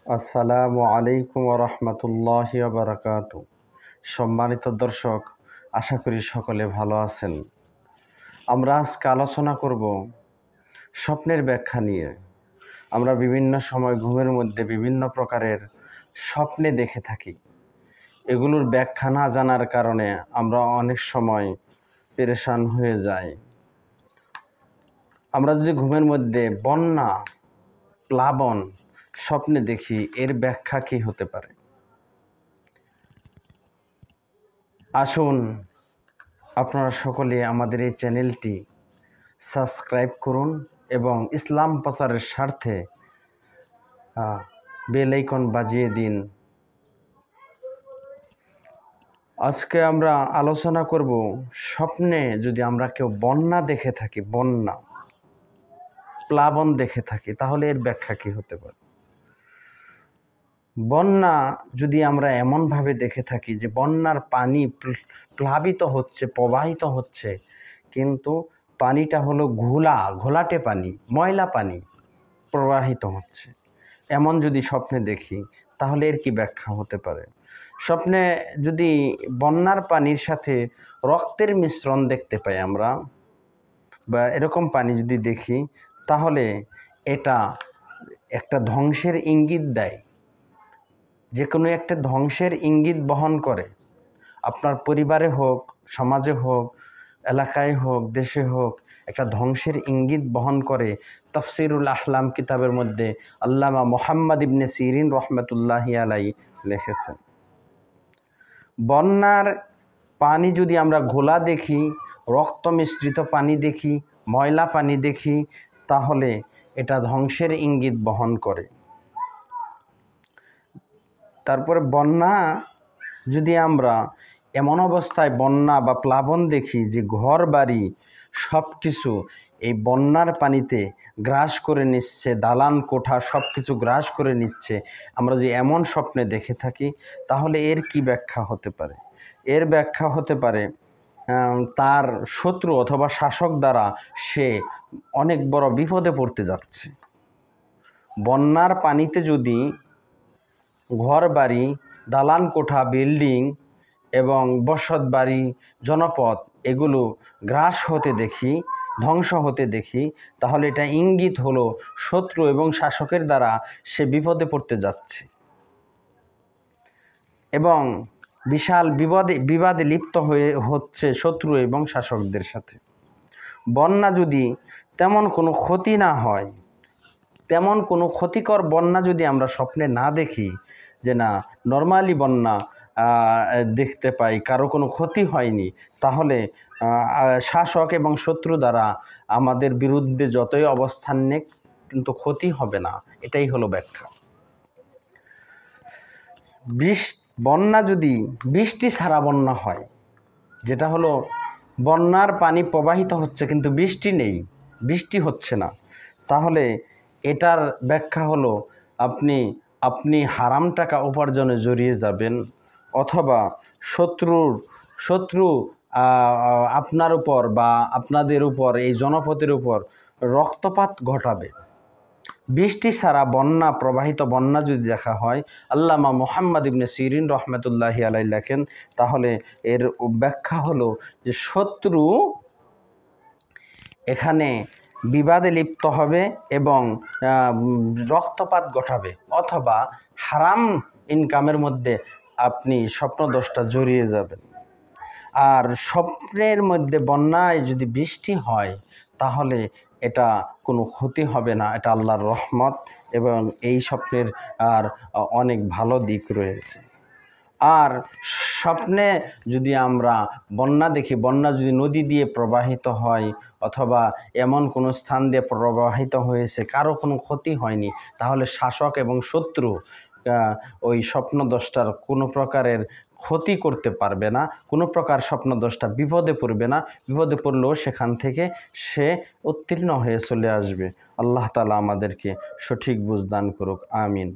আসসালামু আলাইকুম ওয়া রাহমাতুল্লাহি ওয়া বারাকাতুহু। সম্মানিত দর্শক, আশা করি সকলে ভালো আছেন। আমরা আজকে আলোচনা করব স্বপ্নের ব্যাখ্যা নিয়ে। আমরা বিভিন্ন সময় ঘুমের মধ্যে বিভিন্ন প্রকারের স্বপ্নে দেখে থাকি। এগুলোর ব্যাখ্যা না জানার কারণে আমরা অনেক সময় পেরেশান হয়ে যাই। আমরা যদি ঘুমের মধ্যে বন্যা, প্লাবন স্বপ্নে দেখি, এর ব্যাখ্যা কী হতে পারে? আসুন আপনারা সকলে আমাদের এই চ্যানেলটি সাবস্ক্রাইব করুন এবং ইসলাম প্রচারের স্বার্থে বেল আইকন বাজিয়ে দিন। আজকে আমরা আলোচনা করব স্বপ্নে যদি আমরা কেউ বন্যা দেখে থাকি, বন্যা, প্লাবন দেখে থাকি, তাহলে এর ব্যাখ্যা কী হতে পারে। বন্যা যদি আমরা এমনভাবে দেখে থাকি যে বন্যার পানি প্লাবিত হচ্ছে, প্রবাহিত হচ্ছে, কিন্তু পানিটা হলো ঘোলাটে পানি, ময়লা পানি প্রবাহিত হচ্ছে, এমন যদি স্বপ্নে দেখি, তাহলে এর কি ব্যাখ্যা হতে পারে? স্বপ্নে যদি বন্যার পানির সাথে রক্তের মিশ্রণ দেখতে পাই আমরা, বা এরকম পানি যদি দেখি, তাহলে এটা একটা ধ্বংসের ইঙ্গিত দেয়। যে কোনো একটা ধ্বংসের ইঙ্গিত বহন করে। আপনার পরিবারে হোক, সমাজে হোক, এলাকায় হোক, দেশে হোক, একটা ধ্বংসের ইঙ্গিত বহন করে। তাফসিরুল আহলাম কিতাবের মধ্যে আল্লামা মুহাম্মদ ইবনে সিরিন রহমতুল্লাহি আলাইহি লিখেছেন, বন্যার পানি যদি আমরা ঘোলা দেখি, রক্ত মিশ্রিত পানি দেখি, ময়লা পানি দেখি, তাহলে এটা ধ্বংসের ইঙ্গিত বহন করে। তারপরে বন্যা যদি আমরা এমন অবস্থায় বন্যা বা প্লাবন দেখি যে ঘর বাড়ি সব কিছু এই বন্যার পানিতে গ্রাস করে নিচ্ছে, দালান কোঠা সব কিছু গ্রাস করে নিচ্ছে, আমরা যদি এমন স্বপ্নে দেখে থাকি, তাহলে এর কি ব্যাখ্যা হতে পারে? এর ব্যাখ্যা হতে পারে তার শত্রু অথবা শাসক দ্বারা সে অনেক বড় বিপদে পড়তে যাচ্ছে। বন্যার পানিতে যদি ঘর বাড়ি, দালান কোঠা, বিল্ডিং এবং বসত বাড়ি, জনপদ এগুলো গ্রাস হতে দেখি, ধ্বংস হতে দেখি, তাহলে এটা ইঙ্গিত হলো শত্রু এবং শাসকের দ্বারা সে বিপদে পড়তে যাচ্ছে এবং বিশাল বিবাদে লিপ্ত হচ্ছে শত্রু এবং শাসকদের সাথে। বন্যা যদি তেমন কোনো ক্ষতি না হয়, তেমন কোনো ক্ষতিকর বন্যা যদি আমরা স্বপ্নে না দেখি, যে না নর্মালি বন্যা দেখতে পাই, কারো কোনো ক্ষতি হয়নি, তাহলে শাসক এবং শত্রু দ্বারা আমাদের বিরুদ্ধে যতই অবস্থান নেক, কিন্তু ক্ষতি হবে না। এটাই হলো ব্যাখ্যা। বন্যা যদি বৃষ্টি ছাড়া বন্যা হয়, যেটা হলো বন্যার পানি প্রবাহিত হচ্ছে কিন্তু বৃষ্টি নেই, বৃষ্টি হচ্ছে না, তাহলে এটার ব্যাখ্যা হলো আপনি হারাম টাকা উপার্জনে জড়িয়ে যাবেন, অথবা শত্রু আপনার উপর বা আপনাদের উপর, এই জনপদের উপর রক্তপাত ঘটাবে। বৃষ্টি ছাড়া বন্যা, প্রবাহিত বন্যা যদি দেখা হয়, আল্লামা মুহাম্মদ ইবনে সিরিন রহমতুল্লাহি আলাইহি লেখেন, তাহলে এর ব্যাখ্যা হলো যে শত্রু এখানে বিবাদে লিপ্ত হবে এবং রক্তপাত ঘটাবে, অথবা হারাম ইনকামের মধ্যে আপনি স্বপ্নদোষটা জড়িয়ে যাবেন। আর স্বপ্নের মধ্যে বন্যায় যদি বৃষ্টি হয়, তাহলে এটা কোনো ক্ষতি হবে না, এটা আল্লাহর রহমত, এবং এই স্বপ্নের আর অনেক ভালো দিক রয়েছে। আর স্বপ্নে যদি আমরা বন্যা দেখি, বন্যা যদি নদী দিয়ে প্রবাহিত হয় অথবা এমন কোনো স্থান দিয়ে প্রবাহিত হয়েছে, কারো কোনো ক্ষতি হয়নি, তাহলে শাসক এবং শত্রু ওই স্বপ্নদ্রষ্টার কোনো প্রকারের ক্ষতি করতে পারবে না, কোনো প্রকার স্বপ্নদ্রষ্টা বিপদে পড়বে না। বিপদে পড়লেও সেখান থেকে সে উত্তীর্ণ হয়ে চলে আসবে। আল্লাহ তাআলা আমাদেরকে সঠিক বুঝ দান করুক। আমিন।